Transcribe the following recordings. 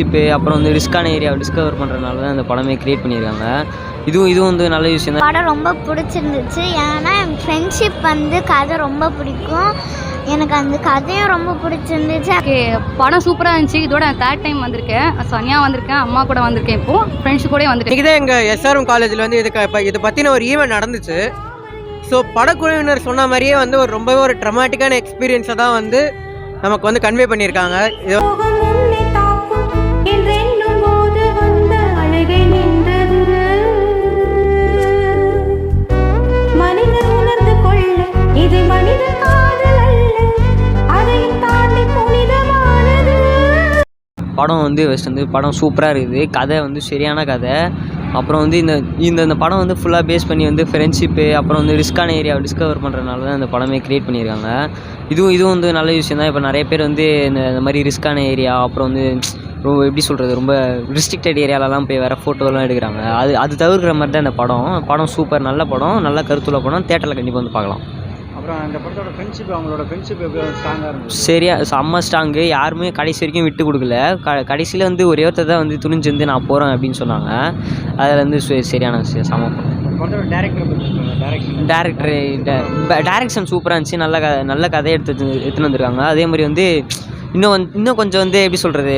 இப்போ அப்புறம் வந்து ரிஸ்க்கான ஏரியாவை டிஸ்கவர் பண்ணுறதுனால தான் இந்த படமே கிரியேட் பண்ணியிருக்காங்க. இதுவும் வந்து நல்ல விஷயம் தான். படம் ரொம்ப பிடிச்சிருந்துச்சு. ஏன்னா என் ஃப்ரெண்ட்ஷிப் வந்து கதை ரொம்ப பிடிக்கும். எனக்கு அந்த கதையும் ரொம்ப பிடிச்சிருந்துச்சு. ஓகே, படம் சூப்பராக இருந்துச்சு. இதோட நான் தேர்ட் டைம் வந்திருக்கேன். தனியாக வந்திருக்கேன், அம்மா கூட வந்திருக்கேன், இப்போ ஃப்ரெண்ட்ஸ் கூட வந்திருக்கேன். இன்றைக்கி தான் எங்கள் எஸ்ஆர்எம் காலேஜில் வந்து இதை பற்றின ஒரு ஈவெண்ட் நடந்துச்சு. ஸோ படக்குழுவினர் சொன்ன மாதிரியே வந்து ரொம்பவே ஒரு ட்ரமாட்டிக்கான எக்ஸ்பீரியன்ஸை தான் வந்து நமக்கு வந்து கன்வே பண்ணியிருக்காங்க. இது படம் வந்து படம் சூப்பராக இருக்குது. கதை வந்து சரியான கதை. அப்புறம் வந்து இந்த படம் வந்து ஃபுல்லாக பேஸ் பண்ணி வந்து ஃப்ரெண்ட்ஷிப்பு அப்புறம் வந்து ரிஸ்க்கான ஏரியாவை டிஸ்கவர் பண்ணுறதுனால தான் இந்த படமே கிரியேட் பண்ணியிருக்காங்க. இதுவும் வந்து நல்ல விஷயம் தான். இப்போ நிறைய பேர் வந்து இந்த மாதிரி ரிஸ்க்கான ஏரியா அப்புறம் வந்து ரொம்ப எப்படி சொல்கிறது, ரொம்ப ரிஸ்ட்ரிக்டட் ஏரியாலலாம் போய் வேறு ஃபோட்டோலாம் எடுக்கிறாங்க. அது தவிர்க்கிற மாதிரி தான் இந்த படம் சூப்பர், நல்ல படம், நல்ல கருத்துள்ள படம். தேட்டரில் கண்டிப்பாக வந்து பார்க்கலாம். அப்புறம் அந்த படத்தோட அவங்களோட ஃப்ரெண்ட்ஷிப் எப்படி ஸ்ட்ராங்காக இருந்துச்சு? சரியா செம்ம ஸ்ட்ராங்கு. யாருமே கடைசி வரைக்கும் விட்டு கொடுக்கல. கடைசியில் வந்து ஒரே ஒருத்தர் தான் வந்து துணிஞ்சு வந்து நான் போகிறேன் அப்படின்னு சொன்னாங்க. அதில் வந்து சரியான செம்ம படம். டேரக்ஷன் சூப்பராக இருந்துச்சு. நல்ல கதையை எடுத்துன்னு வந்திருக்காங்க. அதே மாதிரி வந்து இன்னும் கொஞ்சம் வந்து எப்படி சொல்கிறது,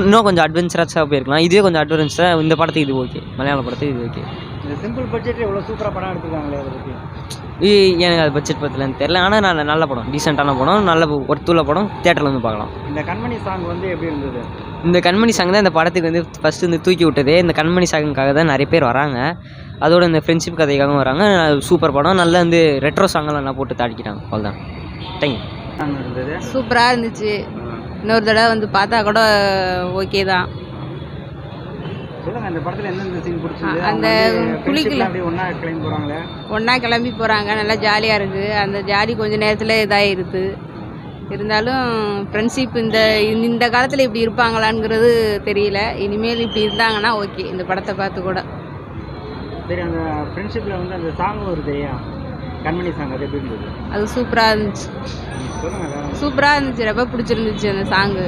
இன்னும் கொஞ்சம் அட்வென்ச்சராக போயிருக்கலாம். இதுவே கொஞ்சம் அட்வென்ச்சராக இந்த படத்துக்கு இது ஓகே. மலையாள படத்துக்கு இது ஓகே. இந்த சிம்பிள் பட்ஜெட்டில் எவ்வளோ சூப்பராக படம் எடுத்துருக்காங்களே, அதை பற்றி எனக்கு அது பட்ஜெட் பற்றிலன்னு தெரில. ஆனால் நல்ல படம், டீசெண்டான படம், நல்ல ஒருத்துள்ள படம். தேட்டரில் வந்து பார்க்கலாம். இந்த கண்மணி சாங் வந்து எப்படி இருந்தது? இந்த கண்மணி சாங் தான் இந்த படத்துக்கு வந்து ஃபஸ்ட்டு வந்து தூக்கி விட்டதே. இந்த கண்மணி சாங்குக்காக தான் நிறைய பேர் வராங்க. அதோட இந்த ஃப்ரெண்ட்ஷிப் கதைக்காகவும் வராங்க. சூப்பர் படம். நல்லா வந்து ரெட்ரோ சாங்கெல்லாம் நல்லா போட்டு தாடிக்கிட்டாங்க. அவ்வளோதான். தேங்க்யூ. இருந்தது சூப்பராக இருந்துச்சு. இன்னொரு தடவை வந்து பார்த்தா கூட ஓகே தான். அந்த படத்தில் எந்தெந்த சீன் பிடிச்சது? அந்த குளிக்கல ஒன்றா கிளம்பி போகிறாங்க, நல்லா ஜாலியாக இருக்குது. அந்த ஜாலி கொஞ்சம் நேரத்தில் இதாகிருது. இருந்தாலும் ஃப்ரெண்ட்ஷிப் இந்த காலத்தில் இப்படி இருப்பாங்களாங்கிறது தெரியல. இனிமேல் இப்படி இருந்தாங்கன்னா ஓகே, இந்த படத்தை பார்த்து கூட. சரி, அந்த ஃப்ரெண்ட்ஷிப்பில் வந்து அந்த சாங் ஒரு தெரியா, கண்மணி சாங், அது எப்படி இருந்தது? அது சூப்பராக இருந்துச்சு. சூப்பராக இருந்துச்சு, ரொம்ப பிடிச்சிருந்துச்சு அந்த சாங்கு.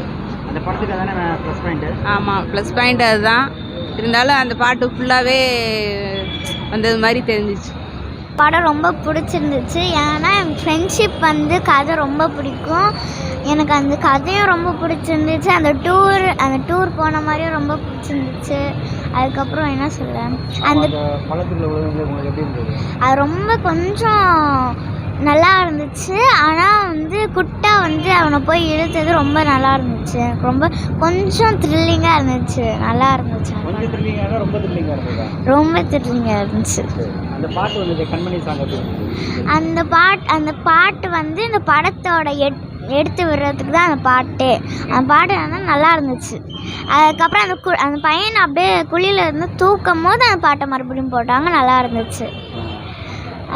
அந்த படத்துக்கு தானே ப்ளஸ் பாயிண்ட்டு? ஆமாம், ப்ளஸ் பாயிண்ட் அதுதான். இருந்தாலும் அந்த பாட்டு ஃபுல்லாகவே வந்தது மாதிரி தெரிஞ்சிச்சு. படம் ரொம்ப பிடிச்சிருந்துச்சு. ஏன்னா என் ஃப்ரெண்ட்ஷிப் வந்து கதை ரொம்ப பிடிக்கும். எனக்கு அந்த கதையும் ரொம்ப பிடிச்சிருந்துச்சு. அந்த டூர் போன மாதிரியும் ரொம்ப பிடிச்சிருந்துச்சு. அதுக்கப்புறம் என்ன சொல்ல, அந்த அது ரொம்ப கொஞ்சம் நல்லா இருந்துச்சு. ஆனால் வந்து குட்டா வந்து அவனை போய் இழுத்தது ரொம்ப நல்லா இருந்துச்சு. எனக்கு கொஞ்சம் த்ரில்லிங்காக இருந்துச்சு. நல்லா இருந்துச்சு. ரொம்ப த்ரில்லிங்காக இருந்துச்சு. அந்த பாட்டு வந்து இந்த படத்தோட எடுத்து விடுறதுக்கு தான் அந்த பாட்டு வந்து நல்லா இருந்துச்சு. அதுக்கப்புறம் அந்த பையனை அப்படியே குழியில் இருந்து தூக்கும் போது அந்த பாட்டை மறுபடியும் போட்டாங்க. நல்லா இருந்துச்சு.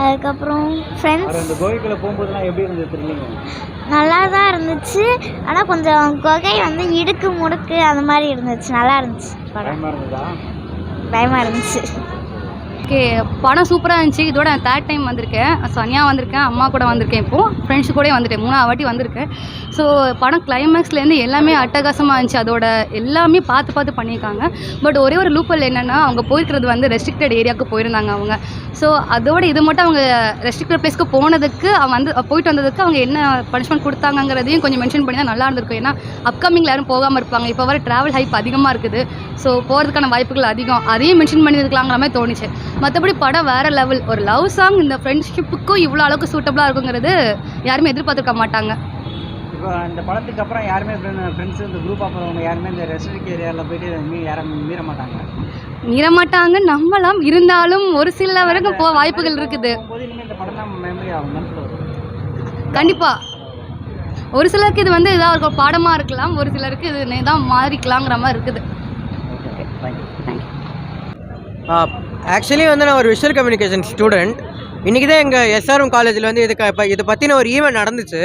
அதுக்கப்புறம் ஃப்ரெண்ட்ஸ் நல்லா தான் இருந்துச்சு. ஆனால் கொஞ்சம் குகை வந்து இடுக்கு முடுக்கு அந்த மாதிரி இருந்துச்சு. நல்லா இருந்துச்சு. பயமாக இருந்துச்சு. ஓகே, படம் சூப்பராக இருந்துச்சு. இதோட நான் தேர்ட் டைம் வந்திருக்கேன். தனியாக வந்திருக்கேன், அம்மா கூட வந்திருக்கேன், இப்போது ஃப்ரெண்ட்ஸ் கூட வந்துட்டேன். 3ஆவது வாட்டி வந்திருக்கேன். ஸோ படம் கிளைமேக்ஸ்லேருந்து எல்லாமே அட்டகாசமாக இருந்துச்சு. அதோட எல்லாமே பார்த்து பண்ணியிருக்காங்க. பட் ஒரே ஒரு லூப்பல் என்னென்னா, அவங்க போயிருக்கிறது வந்து ரெஸ்ட்ரிக்டட் ஏரியாவுக்கு போயிருந்தாங்க அவங்க. ஸோ அதோட இது மட்டும் அவங்க ரெஸ்ட்ரிக்டட் பிளேஸ்க்கு போனதுக்கு போயிட்டு வந்ததுக்கு அவங்க என்ன பனிஷ்மெண்ட் கொடுத்தாங்கிறதையும் கொஞ்சம் மென்ஷன் பண்ணி தான் நல்லா இருந்திருக்கும். ஏன்னா அப்கமிங்கில் யாரும் போகாமல் இருப்பாங்க. இப்போ வர ட்ராவல் ஹைப் அதிகமாக இருக்குது. ஸோ போகிறதுக்கான வாய்ப்புகள் அதிகம். அதையும் மென்ஷன் பண்ணியிருக்கலாங்கிற மாதிரி தோணுச்சு. மற்றபடி படம் வேறு லெவல். ஒரு லவ் சாங் இந்த ஃப்ரெண்ட்ஷிப்புக்கும் இவ்வளோ அளவுக்கு சூட்டபுளாக இருக்குங்கிறது யாருமே எதிர்பார்த்துருக்க மாட்டாங்க. இப்போ இந்த படத்துக்கு அப்புறம் யாருமே ஃப்ரெண்ட்ஸு இந்த குரூப்பாக போகிறவங்க யாருமே இந்த ரெஸ்ட்ரிக்ட் ஏரியாவில் போயிட்டு யாரும் மீற மாட்டாங்க நம்பலாம். இருந்தாலும் ஒரு சில வரைக்கும் போக வாய்ப்புகள் இருக்குது. கண்டிப்பாக ஒரு சிலருக்கு இது வந்து இதாக இருக்கும், பாடமாக இருக்கலாம். ஒரு சிலருக்கு இது தான் மாறிக்கலாங்கிற மாதிரி இருக்குது. ஆக்சுவலி வந்து நான் ஒரு விஷுவல் கம்யூனிகேஷன் ஸ்டூடெண்ட். இன்றைக்கி தான் எங்கள் எஸ்ஆர்எம் காலேஜில் வந்து இதை பற்றின ஒரு ஈவெண்ட் நடந்துச்சு.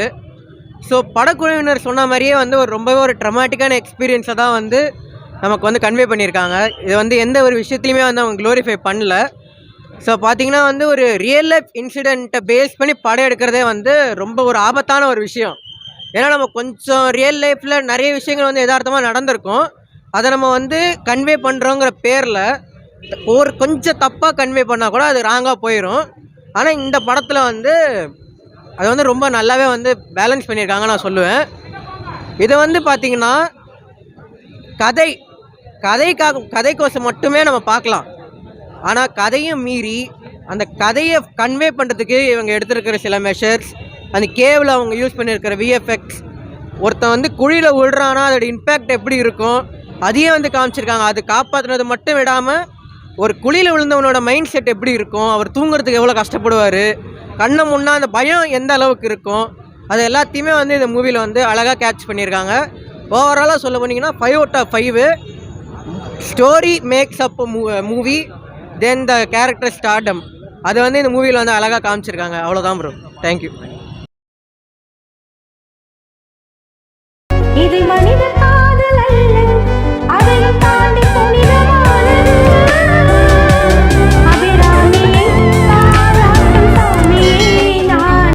ஸோ படக்குழுவினர் சொன்ன மாதிரியே வந்து ரொம்பவே ஒரு ட்ரமாட்டிக்கான எக்ஸ்பீரியன்ஸை தான் வந்து நமக்கு வந்து கன்வே பண்ணியிருக்காங்க. இது வந்து எந்த ஒரு விஷயத்துலையுமே வந்து அவங்க க்ளோரிஃபை பண்ணல. ஸோ பார்த்திங்கன்னா வந்து ஒரு ரியல் லைஃப் இன்சிடெண்ட்டை பேஸ் பண்ணி படம் எடுக்கிறதே வந்து ரொம்ப ஒரு ஆபத்தான ஒரு விஷயம். ஏன்னா நம்ம கொஞ்சம் ரியல் லைஃப்பில் நிறைய விஷயங்கள் வந்து யதார்த்தமாக நடந்திருக்கும். அதை நம்ம வந்து கன்வே பண்ணுறோங்கிற பேரில் ஒரு கொஞ்சம் தப்பாக கன்வே பண்ணால் கூட அது ராங்காக போயிடும். ஆனால் இந்த படத்தில் வந்து அது வந்து ரொம்ப நல்லாவே வந்து பேலன்ஸ் பண்ணியிருக்காங்க நான் சொல்லுவேன். இதை வந்து பார்த்திங்கன்னா கதைக்கோசம் மட்டுமே நம்ம பார்க்கலாம். ஆனால் கதையும் மீறி அந்த கதையை கன்வே பண்ணுறதுக்கு இவங்க எடுத்துருக்கிற சில மெஷர்ஸ், அந்த கேவில் அவங்க யூஸ் பண்ணியிருக்கிற விஎஃப்எக்ஸ், ஒருத்தன் வந்து குழியில் விழுறானா அதோட இம்பேக்ட் எப்படி இருக்கும் அதையே வந்து காமிச்சிருக்காங்க. அது காப்பாற்றுனது மட்டும் விடாமல் ஒரு குழியில் விழுந்தவனோட மைண்ட் செட் எப்படி இருக்கும், அவர் தூங்குறதுக்கு எவ்வளோ கஷ்டப்படுவார், கண்ணை முன்னா அந்த பயம் எந்த அளவுக்கு இருக்கும், அது எல்லாத்தையுமே வந்து இந்த மூவியில் வந்து அழகாக கேட்ச் பண்ணியிருக்காங்க. ஓவராலாக சொல்ல போனீங்கன்னா 5 out of 5. Story makes up movie, then the character stardom, அதை வந்து இந்த மூவியில் வந்து அழகாக காமிச்சிருக்காங்க. அவ்வளோதான் ப்ரோ. தேங்க்யூ.